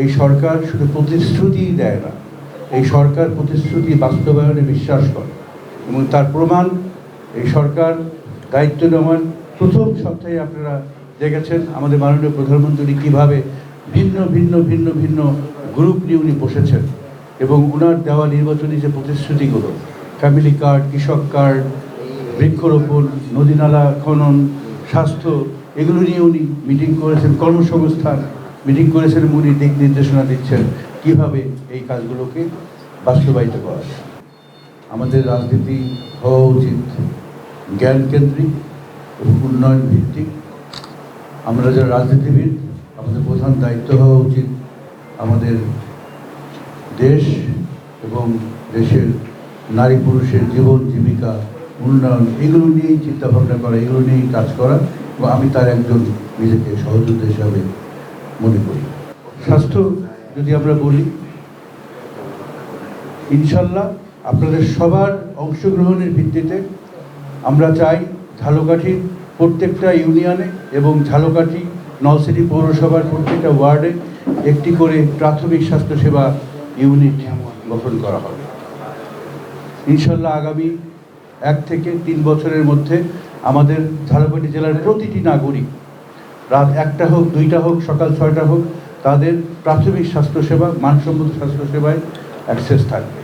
এই সরকার শুধু প্রতিশ্রুতিই দেয় না, এই সরকার প্রতিশ্রুতি বাস্তবায়নে বিশ্বাস করে এবং তার প্রমাণ এই সরকার দায়িত্ব নেওয়ার প্রথম সপ্তাহে আপনারা দেখেছেন আমাদের মাননীয় প্রধানমন্ত্রী কীভাবে ভিন্ন ভিন্ন ভিন্ন ভিন্ন গ্রুপ নিয়ে উনি বসেছেন এবং ওনার দেওয়া নির্বাচনী যে প্রতিশ্রুতিগুলো, ফ্যামিলি কার্ড, কৃষক কার্ড, বৃক্ষরোপণ, নদীনালা খনন, স্বাস্থ্য, এগুলো নিয়ে উনি মিটিং করেছেন, কর্মসংস্থান মিটিং করেছেন, উনি দিক নির্দেশনা দিচ্ছেন কীভাবে এই কাজগুলোকে বাস্তবায়িত করা যায়। আমাদের রাজনীতি হওয়া উচিত জ্ঞানকেন্দ্রিক এবং উন্নয়ন ভিত্তিক। আমরা যারা রাজনীতিবিদ, আমাদের প্রধান দায়িত্ব হওয়া উচিত আমাদের দেশ এবং দেশের নারী পুরুষের জীবন জীবিকা উন্নয়ন, এগুলো নিয়েই চিন্তাভাবনা করা, এগুলো নিয়েই কাজ করা, এবং আমি তার একজন নিজেকে সহযোদ্ধা হিসাবে মনে করি। স্বাস্থ্য যদি আমরা বলি, ইনশাল্লাহ আপনাদের সবার অংশগ্রহণের ভিত্তিতে আমরা চাই ঝালকাঠির প্রত্যেকটা ইউনিয়নে এবং ঝালকাঠি নলছিটি পৌরসভার প্রত্যেকটা ওয়ার্ডে একটি করে প্রাথমিক স্বাস্থ্যসেবা ইউনিট গঠন করা হবে। ইনশাল্লাহ আগামী 1 থেকে 3 বছরের মধ্যে আমাদের ঝালকাঠি জেলার প্রতিটি নাগরিক রাত 1টা হোক 2টা হোক সকাল 6টা হোক তাদের প্রাথমিক স্বাস্থ্যসেবা মানসম্মত স্বাস্থ্যসেবায় অ্যাক্সেস থাকবে।